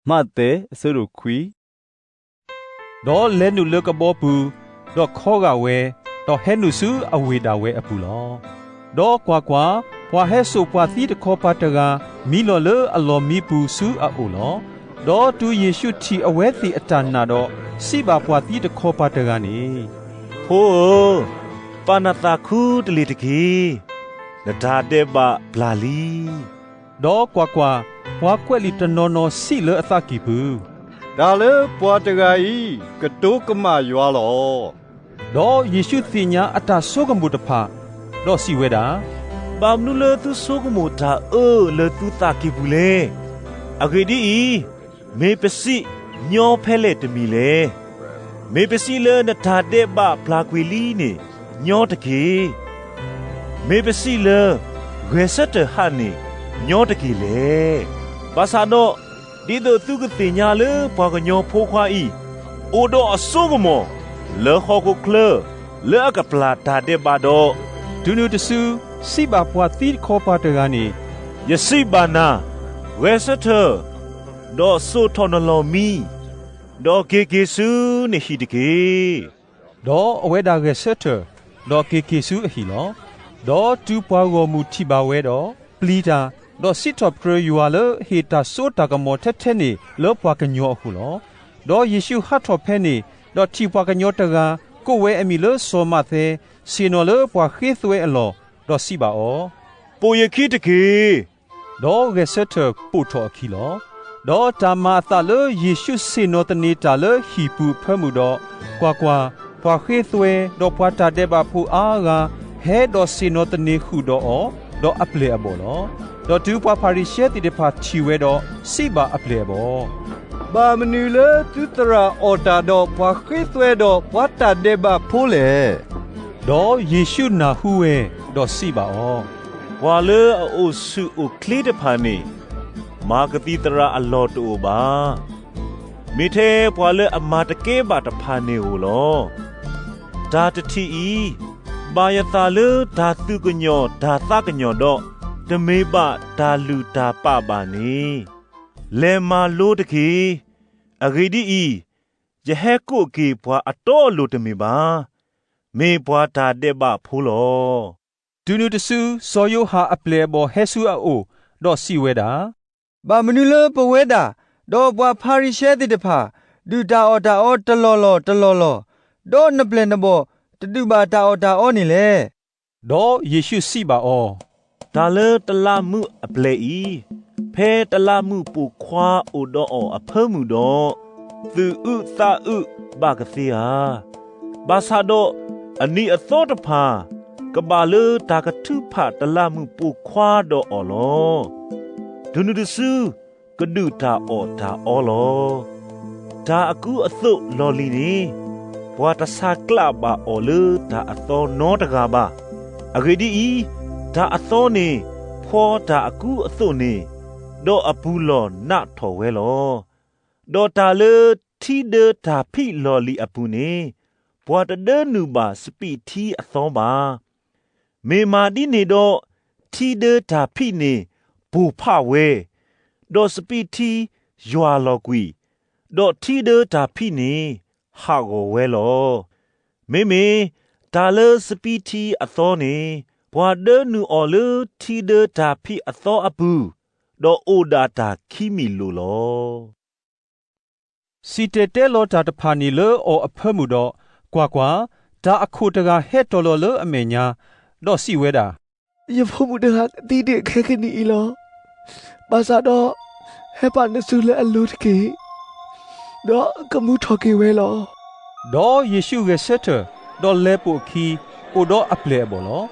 มาเตสรุคุยดอเลนุเลกบอปูดอข้อกะเวดอเฮนุซูอเวดาเวอปูลอดอกว่ากว่าพวาเฮสุปวาตีตะคอปาตะกามีลอเลอลอมีปูซูอะโอลอดอตูเยซูทีอเวติอตานาดอสิบาปวาตีตะคอปาตะกานีโหปานาตาคูตลิตกีนาดาเดบะปลาลีดอกว่ากว่าพวาเควลิตนอนอสิเลอตากิปูดาเลปวาตะกาอีกะตุกมายัวลอดอเยซูติญาอตาโซกมุตพาดอสิเวดาบามนุเลตุโซกมุตาเลตุตากิบุเลอะเกดีอีเมเปสิญอเพเลตมีเลเมเปสิเลนาดาเดบะปลาควิลีนี่ญอตะกีเมเปสิเลเวเซตฮานี่ญอตะกีเลบาซาโนဒီတို့သူကတင်ညာလေဘာကညောဖိုးခွာဤအိုတော့အစိုးကမောလေခေါကိုကလလေကပလာတာတဲ့ဘာတော့ဒုနုတဆူစိဘာပွားတိခေါ်ပါတကနေယစိဘာနာဝဲစထဒေါ်ဆိုထော်နလောမီဒေါ်ကေကေဆူနေဟီတကေဒေါ်အဝဲဒါကဆက်ထဒေါ်ကေကေဆူအဟီလောဒေါ်တူပွားကိုမူထိပါဝဲတော့ပလီတာดอซิทอปครยูอาเลเฮตาโซตากมอเทเทนี่เลปวากญอหูลอดอเยซูฮัทอเพนี่ดอทีปวากญอตะกาကိုဝဲအမီလဆောမသေးစီနော်လပွားခေသွဲအလောဒေါ်စီပါအောပိုယခိတကေဒေါ်ရဲဆက်ထပူထော်ခီလောဒေါ်တာမာသလယေရှုစီနော်တနေတာလဟီပူဖမှုတော့ကွာပွားခေသွဲဒေါ်ပွားတာတဲ့ပါဖူအားကဟဲဒေါ်စီနော်တနေခုတော့အောဒေါ်အပလေအဘောလောဒေါ်တူပွားပါရီရှဲတီတဖာချီဝဲတော့စိပါအပလေဘောဘာမနူလေသူတရာအော်တာတော့ပွားခိသွဲတော့ပွားတာတဲ့ဘဖိုးလေဒေါ်ယေရှုနာဟုဝဲဒေါ်စိပါအောဝါလေအိုဆုအိုကလီတဖာနေမာကတိတရာအလောတူပါမိသေးပွာလေအမာတကဲပါတဖာနေဟူလောဒါတတိဤဘာယတာလေဒါသူကညောဒါသကညောတော့တမေပဒါလူဒါပပါနေလေမာလို့တကေအဂိဒီဤယဟဲကိုကေဘွာအတော်လို့တမေပါမေဘွာဒါတဲ့ပဖိုးလောဒုနုတဆူစောယိုဟာအပလေဘောဟဲဆူအိုဒေါ်စီဝဲတာဘာမနူလပဝဲတာဒေါ်ဘွာဖာရီရှဲတိတဖာဒူတာအော်တာအော်တလောလောဒေါ်နပလနဘောတတူပါတာအော်တာအော်နေလေဒေါ်ယေရှုစီပါအောဒါလေတလာမှုအပလေဤဖဲတလာမှုပူခွာအိုတော့အဖဲမှုတော့သူဥသာဥဘာကစီဟာဘာသာတော့အနီအသောတဖာကဘာလေတာကထုဖတလာမှုပူခွာတော့အော်လောဒုနုဒဆူကဒုတာအော်တာအော်လောဒါအကူအသုလော်လီနေဘွာတဆာကလဘာအော်လေဒါအသောနောတကဘာအဂေဒီဤဒါအသောနေဖောဒါအကူအသုနေဒေါ်အပူလောနထော်ဝဲလောဒေါ်တာလေထီဒေတာဖိလော်လီအပူနေဘွာတဒနုပါစပီထီအသောပါမေမာဒီနေတော့ထီဒေတာဖိနေဘူဖဝဲဒေါ်စပီထီယွာလောကွီဒေါ်ထီဒေတာဖိနေဟာကိုဝဲလောမေဒါလေစပီထီအသောနေဘွာဒနူအော်လူထီဒတာဖိအသောအပူဒေါ်အိုဒါတာခီမီလိုလောစီတေတဲလောတာတဖာနီလောအော်အဖဲမှုတော့ကွာဒါအခုတကဟဲ့တော်လောအမေညာတော့စီဝဲတာယဖို့မှုတကတီးတဲ့ခဲခနီလောဘာသာတော့ဟဲ့ပါနဆူလေအလူတကေတော့ကမှုထော်ကေဝဲလောဒေါ်ယေရှုရဲ့ဆက်တာဒေါ်လဲပိုခီအိုတော့အပလေဘောလော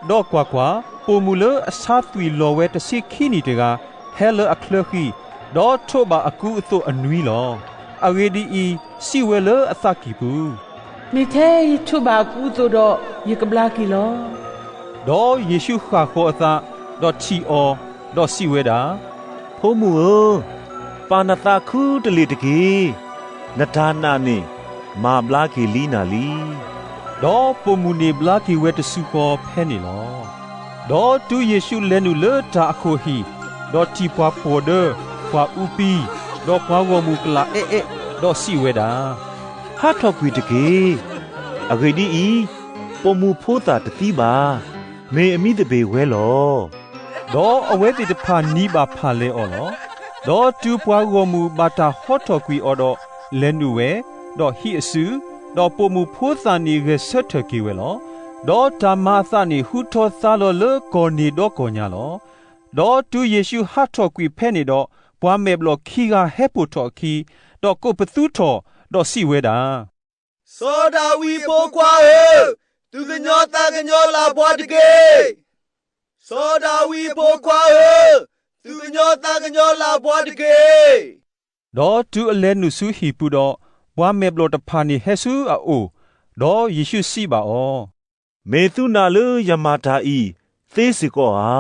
ဒေါ်ကွာပိုမူလအစားသွီလောဝဲတစီခီနီတကဟဲလအခလခီဒေါ်ထိုဘာအကူအသွအနွီလောအဝေဒီဤစီဝဲလအသကီပူမိသေးထုဘာကူဆိုတော့ယေကဘလာကီလောဒေါ်ယေရှုခါခေါ်အသဒေါ်ချီအောဒေါ်စီဝဲတာဖိုးမူပါနတာခုတလီတကေနဒါနာနေမာဘလာကီလီနာလီဒေါ်ပိုမူနေဘလာကီဝဲတစုခေါ်ဖဲနေလောဒေါ်တူယေရှုလဲနူလတာအခုဟီဒေါ်တီပွားပေါ်ဒပွားဥပီ ดอกพาวมูกลาเอะดอกสิเวดาฮาทอกวีตะเกอะเกดีอีปอมูโพตาตะตีบาเมอมีตะเบเวลอดอกอเวติตะพานีบาพาเลออลอดอกจูพาวมูบาตาฮอตทอกวีออดอเลนูเวดอกฮิอซูดอกปอมูโพตานีเกเซตเกเวลอดอกตามาซานีฮุทอซาโลเลกอนีดอกกอญาลอดอกตูเยซูฮาทอกวีเพนีดอกปวาเมบลอคีกาเฮปุทอคีดอกโกปตุทอดอกสิเวดาโซดาวีโปควาเอตุกญอตากญอลาบวาตเกโซดาวีโปควาเอตุกญอตากญอลาบวาตเกดอกตูอเลนุสุฮีปุดอกปวาเมบลอตพานีเฮซูอาโอดอกเยซูสิบาออเมตุนาเลยามาตาอีเซสิโกอา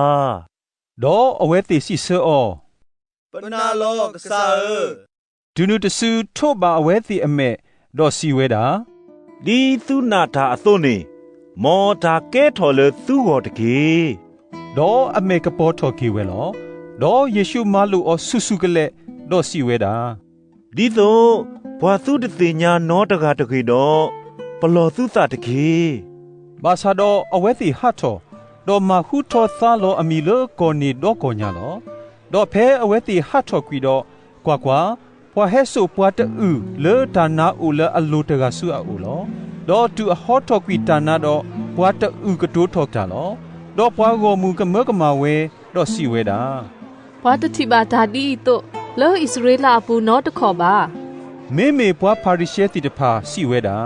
ดอกอเวติสิเซออปนาโลกษาดูนุตสูโทบาอเวติอเมดอกสิเวดาดีตุนาตาอโตเนมอตาเกทอเลตุโกตะเกดอกอเมกะปอทอกีเวลอดอกเยซูมาลูอสุสุกเลดอกสิเวดาดีโตบวาสุตติญาโนตะกาตะเกดอปลอสุตะตะเกบาซาดออเวติฮัตโตดอกมาฮุทอซาโลอมีเลกอนีดอกกอญาลอดอกเพอเวติฮัตโตกวีดอกว่ากว่าพอเฮสุปวาตะอูเลตานาอูเลอลูตะกาสุอาอูลอดอกตูฮอตอกวีตานาดอกปวาตะอูกะโตทอกจาลอดอกปวาโกมูกะเมกะมาเวดอกสิเวดาปวาตะทิบาดาดีโตเลอิสราเอลอาปูนอตะขอบาเมปวาพาริเชติตะพาสิเวดา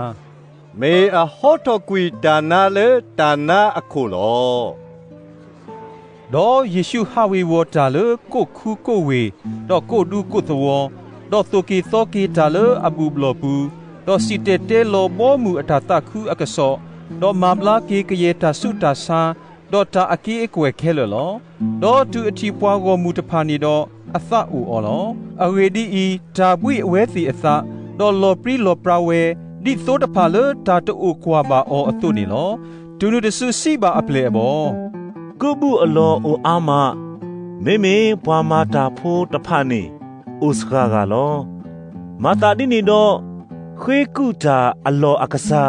เมอะฮอตอกวีตานาเลตานาอะโคลอดอกเยซูฮาวีวอตาเลกุคูกุเวดอกกุดูกุตวอดอกตุกีโตกีตาเลอบูบลอปูดอกสิเตเตโลบอมูอตาตะคูอะกะซอดอกมาบลากีกะเยตาสุตาซาดอกตาอะกีเอกเวเคลลอดอกตูอติปวาโกมูตะพานีดอกอะซะอูออลออะเวดีอีตาบุยอเวติอะซะดอกลอปรีลอปราเวดิโซตะพาเลตาตอูควาบาอออตุนีลอตูนุตสุสิบาอะเพลบอกุบุอลอโออามาเมปวามาตาโพตะพานีอุสกากาลอมาตาดินีดอเควกุตาอลออากาซา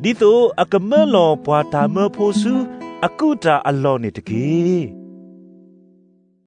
ดิโตอะกะเมลอปวาตาเมโพซุอะกุตาอลอเนตะเก